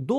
2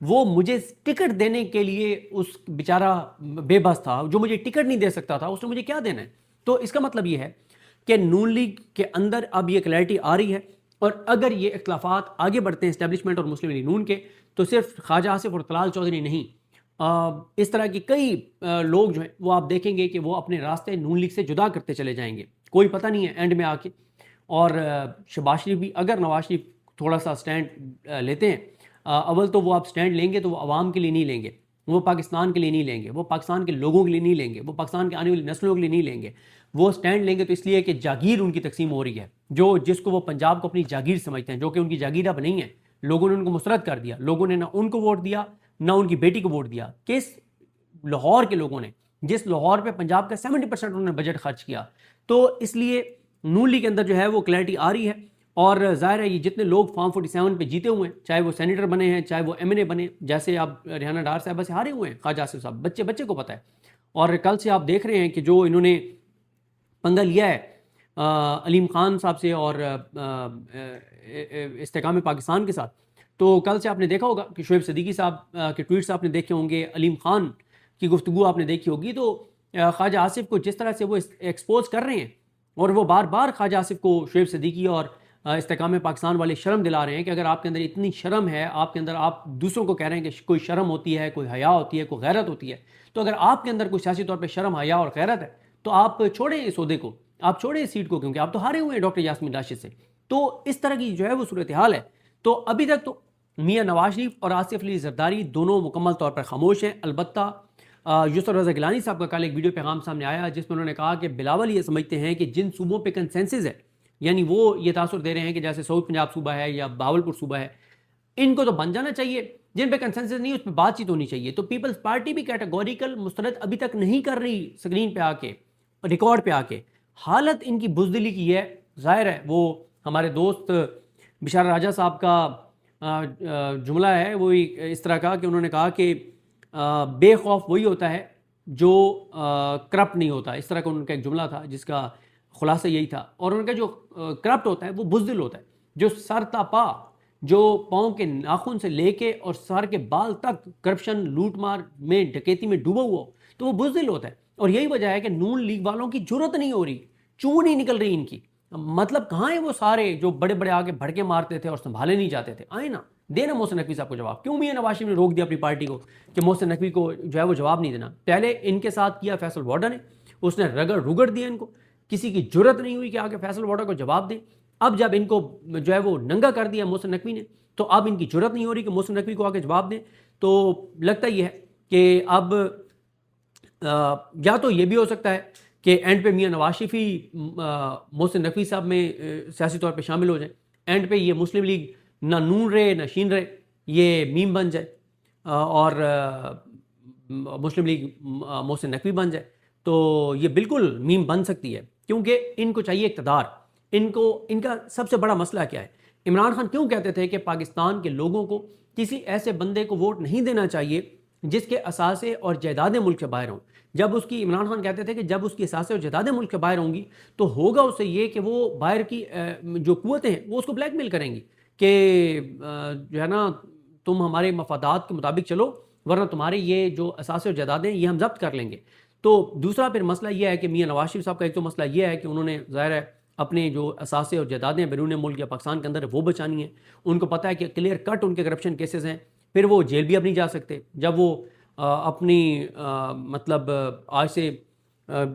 وہ مجھے ٹکٹ دینے کے لیے اس بیچارہ بے بس تھا، جو مجھے ٹکٹ نہیں دے سکتا تھا، اس نے مجھے کیا دینا ہے؟ تو اس کا مطلب یہ ہے کہ نون لیگ کے اندر اب یہ کلیئرٹی آ رہی ہے، اور اگر یہ اختلافات آگے بڑھتے ہیں اسٹیبلشمنٹ اور مسلم لیگ نون کے، تو صرف خواجہ آصف اور طلال چودھری نہیں، اس طرح کی کئی لوگ جو ہیں وہ آپ دیکھیں گے کہ وہ اپنے راستے نون لیگ سے جدا کرتے چلے جائیں گے، کوئی پتہ نہیں ہے اینڈ میں آ کے۔ اور شہباز شریف بھی، اگر نواز شریف تھوڑا سا سٹینڈ لیتے ہیں، اول تو وہ آپ سٹینڈ لیں گے تو وہ عوام کے لیے نہیں لیں گے، وہ پاکستان کے لیے نہیں لیں گے، وہ پاکستان کے لوگوں کے لیے نہیں لیں گے، وہ پاکستان کے آنے والی نسلوں کے لیے نہیں لیں گے، وہ سٹینڈ لیں گے تو اس لیے کہ جاگیر ان کی تقسیم ہو رہی ہے، جس کو وہ پنجاب کو اپنی جاگیر سمجھتے ہیں، جو کہ ان کی جاگیر اب نہیں ہے، لوگوں نے ان کو مسترد کر دیا، لوگوں نے نہ ان کو ووٹ دیا نہ ان کی بیٹی کو ووٹ دیا۔ کس لاہور کے لوگوں نے، جس لاہور پہ پنجاب کا 70% انہوں نے بجٹ خرچ کیا۔ تو اس لیے نون لیگ کے اندر جو ہے وہ کلیئرٹی آ رہی ہے، اور ظاہر ہے یہ جتنے لوگ فارم 47 پہ جیتے ہوئے ہیں، چاہے وہ سینیٹر بنے ہیں چاہے وہ ایم این اے بنے، جیسے آپ ریحانہ ڈار صاحبہ سے ہارے ہوئے ہیں خواجہ آصف صاحب، بچے کو پتہ ہے، اور کل سے آپ دیکھ رہے ہیں کہ جو انہوں نے پنگا لیا ہے علیم خان صاحب سے اور استحکام پاکستان کے ساتھ، تو کل سے آپ نے دیکھا ہوگا کہ شعیب صدیقی صاحب کے ٹویٹس آپ نے دیکھے ہوں گے، علیم خان کی گفتگو آپ نے دیکھی ہوگی، تو خواجہ آصف کو جس طرح سے وہ ایکسپوز کر رہے ہیں، اور وہ بار بار خواجہ آصف کو شعیب صدیقی اور استحکام پاکستان والے شرم دلا رہے ہیں کہ اگر آپ کے اندر اتنی شرم ہے، آپ کے اندر، آپ دوسروں کو کہہ رہے ہیں کہ کوئی شرم ہوتی ہے، کوئی حیا ہوتی ہے، کوئی غیرت ہوتی ہے، تو اگر آپ کے اندر کوئی سیاسی طور پہ شرم، حیا اور غیرت ہے تو آپ چھوڑیں اس عہدے کو، آپ چھوڑیں اس سیٹ کو، کیونکہ آپ تو ہارے ہوئے ہیں ڈاکٹر یاسمین راشد سے۔ تو اس طرح کی جو ہے وہ صورتحال ہے۔ تو ابھی تک تو میاں نواز شریف اور آصف علی زرداری دونوں مکمل طور پر خاموش ہیں، البتہ یسر رضا گیلانی صاحب کا کل ایک ویڈیو پیغام سامنے آیا جس میں انہوں نے کہا کہ بلاول یہ سمجھتے ہیں کہ جن صوبوں پہ کنسنسس ہے، یعنی وہ یہ تاثر دے رہے ہیں کہ جیسے ساؤتھ پنجاب صوبہ ہے یا بہاولپور صوبہ ہے، ان کو تو بن جانا چاہیے، جن پہ کنسنسس نہیں اس پہ بات چیت ہونی چاہیے۔ تو پیپلز پارٹی بھی کیٹیگوریکل مسترد ابھی تک نہیں کر رہی اسکرین پہ آ کے، ریکارڈ پہ آ کے، حالت ان کی بزدلی کی ہے۔ ظاہر ہے وہ ہمارے دوست بشار راجہ صاحب کا جملہ ہے وہ اس طرح کا کہ انہوں نے کہا کہ بے خوف وہی ہوتا ہے جو کرپٹ نہیں ہوتا، اس طرح کا ان کا ایک جملہ تھا جس کا خلاصہ یہی تھا۔ اور ان کا جو کرپٹ ہوتا ہے وہ بزدل ہوتا ہے، جو سر تا پا، جو پاؤں کے ناخن سے لے کے اور سر کے بال تک کرپشن، لوٹ مار میں، ڈکیتی میں ڈوبا ہوا ہو، تو وہ بزدل ہوتا ہے۔ اور یہی وجہ ہے کہ نون لیگ والوں کی جرت نہیں ہو رہی، چون نہیں نکل رہی ان کی۔ مطلب کہاں ہیں وہ سارے جو بڑے بڑے آگے بھڑکے مارتے تھے اور سنبھالے نہیں جاتے تھے؟ آئے نا، دینا محسن نقوی صاحب کو جواب۔ کیوں میاں نواز شریف نے روک دیا اپنی پارٹی کو کہ محسن نقوی کو جو ہے وہ جواب نہیں دینا؟ پہلے ان کے ساتھ کیا فیصل وارڈا نے، اس نے رگڑ دیا ان کو، کسی کی جرت نہیں ہوئی کہ آگے فیصل وارڈا کو جواب دیں۔ اب جب ان کو جو ہے وہ ننگا کر دیا محسن نقوی نے، تو اب ان کی جرت نہیں ہو رہی کہ محسن نقوی کو آگے جواب دیں۔ تو لگتا یہ ہے کہ اب یا تو یہ بھی ہو سکتا ہے کہ اینڈ پہ میاں نواز شریف ہی محسن نقوی صاحب میں سیاسی طور پہ شامل ہو جائیں، اینڈ پہ یہ مسلم لیگ نہ نون رہے نہ شین رہے، یہ میم بن جائے، اور مسلم لیگ محسن نقوی بن جائے، تو یہ بالکل میم بن سکتی ہے، کیونکہ ان کو چاہیے اقتدار۔ ان کا سب سے بڑا مسئلہ کیا ہے؟ عمران خان کیوں کہتے تھے کہ پاکستان کے لوگوں کو کسی ایسے بندے کو ووٹ نہیں دینا چاہیے جس کے اثاثے اور جائیدادیں ملک سے باہر ہوں؟ جب اس کی، عمران خان کہتے تھے کہ جب اس کی اثاثے اور جائیدادیں ملک سے باہر ہوں گی تو ہوگا اس سے یہ کہ وہ باہر کی جو قوتیں ہیں وہ اس کو بلیک میل کریں گی کہ جو ہے نا تم ہمارے مفادات کے مطابق چلو، ورنہ تمہارے یہ جو اثاثے اور جائیدادیں یہ ہم ضبط کر لیں گے۔ تو دوسرا پھر مسئلہ یہ ہے کہ میاں نواز شریف صاحب کا ایک تو مسئلہ یہ ہے کہ انہوں نے ظاہر ہے اپنے جو اثاثے اور جائیدادیں بیرون ملک یا پاکستان کے اندر وہ بچانی ہیں۔ ان کو پتہ ہے کہ کلیئر کٹ ان کے کرپشن کیسز ہیں، پھر وہ جیل بھی اب نہیں جا سکتے۔ جب وہ اپنی مطلب آج سے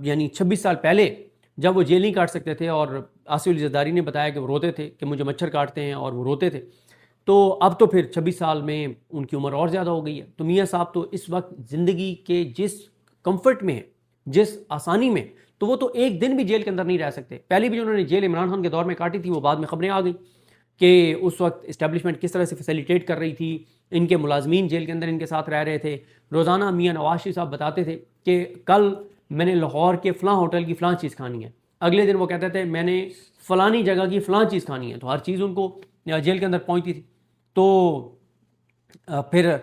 یعنی 26 سال پہلے جب وہ جیل نہیں کاٹ سکتے تھے، اور آصف علی زرداری نے بتایا کہ وہ روتے تھے کہ مجھے مچھر کاٹتے ہیں، اور وہ روتے تھے، تو اب تو پھر 26 سال میں ان کی عمر اور زیادہ ہو گئی ہے۔ تو میاں صاحب تو اس وقت زندگی کے جس کمفرٹ میں ہیں، جس آسانی میں، تو وہ تو ایک دن بھی جیل کے اندر نہیں رہ سکتے۔ پہلی بھی جو انہوں نے جیل عمران خان کے دور میں کاٹی تھی، وہ بعد میں خبریں آ گئیں کہ اس وقت اسٹیبلشمنٹ کس طرح سے فیسیلیٹیٹ کر رہی تھی، ان کے ملازمین جیل کے اندر ان کے ساتھ رہ رہے تھے۔ روزانہ میاں نواز شریف صاحب بتاتے تھے کہ کل میں نے لاہور کے فلاں ہوٹل کی فلاں چیز کھانی ہے، اگلے دن وہ کہتے تھے میں نے فلانی جگہ کی فلاں چیز کھانی ہے، تو ہر چیز ان کو جیل کے اندر پہنچتی تھی۔ تو پھر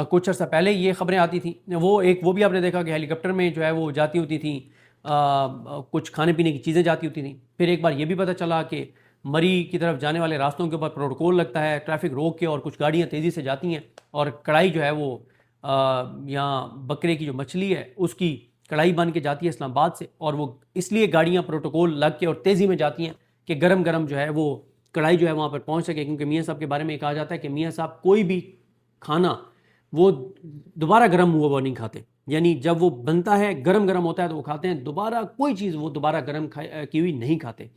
کچھ عرصہ پہلے یہ خبریں آتی تھیں، وہ بھی آپ نے دیکھا کہ ہیلی کاپٹر میں جو ہے وہ جاتی ہوتی تھیں، کچھ کھانے پینے کی چیزیں جاتی ہوتی تھیں۔ پھر ایک بار یہ بھی پتہ چلا کہ مری کی طرف جانے والے راستوں کے اوپر پروٹوکول لگتا ہے، ٹریفک روک کے، اور کچھ گاڑیاں تیزی سے جاتی ہیں اور کڑھائی جو ہے وہ یہاں بکرے کی جو مچھلی ہے اس کی کڑھائی بن کے جاتی ہے اسلام آباد سے، اور وہ اس لیے گاڑیاں پروٹوکول لگ کے اور تیزی میں جاتی ہیں کہ گرم گرم جو ہے وہ کڑھائی جو ہے وہاں پر پہنچ سکے، کیونکہ میاں صاحب کے بارے میں کہا جاتا ہے کہ میاں صاحب کوئی بھی کھانا وہ دوبارہ گرم ہوا وہ نہیں کھاتے، یعنی جب وہ بنتا ہے گرم گرم ہوتا ہے تو وہ کھاتے ہیں، دوبارہ کوئی چیز وہ دوبارہ گرم کی ہوئی نہیں کھاتے۔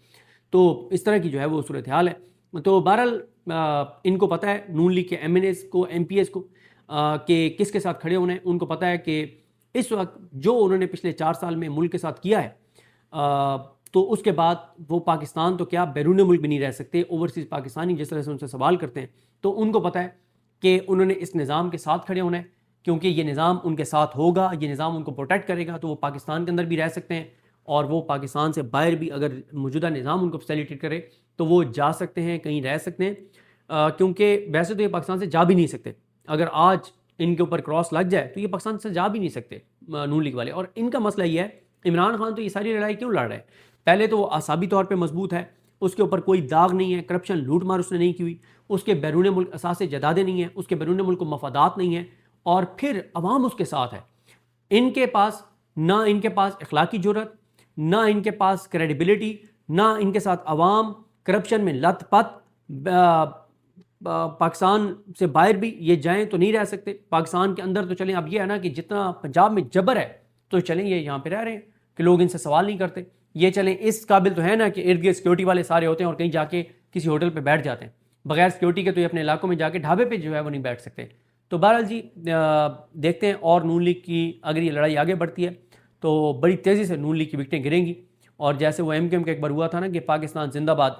تو اس طرح کی جو ہے وہ صورتحال ہے۔ تو بہرحال ان کو پتہ ہے نون لیگ کے ایم این ایز کو، ایم پی ایس کو، کہ کس کے ساتھ کھڑے ہونے ہیں۔ ان کو پتہ ہے کہ اس وقت جو انہوں نے پچھلے 4 سال میں ملک کے ساتھ کیا ہے، تو اس کے بعد وہ پاکستان تو کیا بیرون ملک بھی نہیں رہ سکتے۔ اوورسیز پاکستانی جس طرح سے ان سے سوال کرتے ہیں تو ان کو پتہ ہے کہ انہوں نے اس نظام کے ساتھ کھڑے ہونا ہے، کیونکہ یہ نظام ان کے ساتھ ہوگا، یہ نظام ان کو پروٹیکٹ کرے گا، تو وہ پاکستان کے اندر بھی رہ سکتے ہیں، اور وہ پاکستان سے باہر بھی اگر موجودہ نظام ان کو فیسیلیٹیٹ کرے تو وہ جا سکتے ہیں، کہیں رہ سکتے ہیں، کیونکہ ویسے تو یہ پاکستان سے جا بھی نہیں سکتے۔ اگر آج ان کے اوپر کراس لگ جائے تو یہ پاکستان سے جا بھی نہیں سکتے نون لیگ والے۔ اور ان کا مسئلہ یہ ہے، عمران خان تو یہ ساری لڑائی کیوں لڑ رہا ہے؟ پہلے تو وہ اعصابی طور پہ مضبوط ہے، اس کے اوپر کوئی داغ نہیں ہے، کرپشن لوٹ مار اس نے نہیں کی ہوئی، اس کے بیرون ملک اثاثے جدادیں نہیں ہیں، اس کے بیرون ملک کو مفادات نہیں ہیں، اور پھر عوام اس کے ساتھ ہے۔ ان کے پاس نہ ان کے پاس اخلاقی جرت، نہ ان کے پاس کریڈیبلٹی، نہ ان کے ساتھ عوام کرپشن میں لت پت۔ پاکستان سے باہر بھی یہ جائیں تو نہیں رہ سکتے، پاکستان کے اندر تو چلیں۔ اب یہ ہے نا کہ جتنا پنجاب میں جبر ہے تو چلیں یہ یہاں پہ رہ رہے ہیں کہ لوگ ان سے سوال نہیں کرتے، یہ چلیں اس قابل تو ہے نا کہ ارد گرد سیکورٹی والے سارے ہوتے ہیں اور کہیں جا کے کسی ہوٹل پہ بیٹھ جاتے ہیں، بغیر سیکورٹی کے تو یہ اپنے علاقوں میں جا کے ڈھابے پہ جو ہے وہ نہیں بیٹھ سکتے۔ تو بہرحال جی دیکھتے ہیں، اور نون لیگ کی اگر یہ لڑائی آگے بڑھتی ہے تو بڑی تیزی سے نون لیگ کی وکٹیں گریں گی، اور جیسے وہ ایم کیو ایم کا ایک بار ہوا تھا نا کہ پاکستان زندہ باد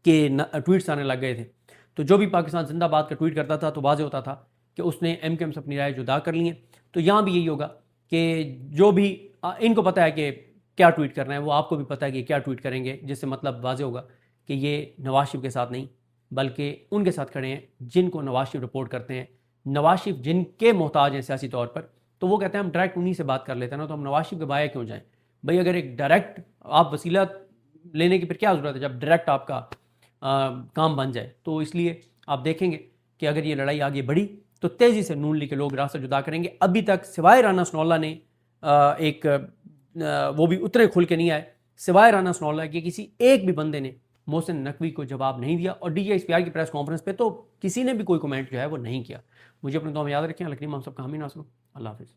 کے ٹویٹس آنے لگ گئے تھے، تو جو بھی پاکستان زندہ باد کا ٹویٹ کرتا تھا تو واضح ہوتا تھا کہ اس نے ایم کیو ایم سے اپنی رائے جدا کر لی ہیں۔ تو یہاں بھی یہی ہوگا کہ جو بھی ان کو پتہ ہے کہ کیا ٹویٹ کرنا ہے، وہ آپ کو بھی پتہ ہے کہ کیا ٹویٹ کریں گے، جس سے مطلب واضح ہوگا کہ یہ نواز شریف کے ساتھ نہیں بلکہ ان کے ساتھ کھڑے ہیں جن کو نواز شریف رپورٹ کرتے ہیں، نواز شریف جن کے محتاج ہیں سیاسی طور پر۔ تو وہ کہتے ہیں ہم ڈائریکٹ انہی سے بات کر لیتے ہیں نا، تو ہم نواز شریف کے بائے کیوں جائیں بھائی؟ اگر ایک ڈائریکٹ آپ وسیلہ لینے کی پھر کیا ضرورت ہے جب ڈائریکٹ آپ کا کام بن جائے؟ تو اس لیے آپ دیکھیں گے کہ اگر یہ لڑائی آگے بڑھی تو تیزی سے نون لیگ کے لوگ راستہ جدا کریں گے۔ ابھی تک سوائے رانا ثناءاللہ نے ایک وہ بھی اتنے کھل کے نہیں آئے، سوائے رانا ثناءاللہ کے کسی ایک بھی بندے نے محسن نقوی کو جواب نہیں دیا، اور D G S P R کی پریس کانفرنس پہ تو کسی نے بھی کوئی کمنٹ جو ہے وہ نہیں کیا۔ مجھے اپنے دعا میں یاد رکھیں۔ الکریم ہم سب کا حامی ناصر۔ اللہ حافظ۔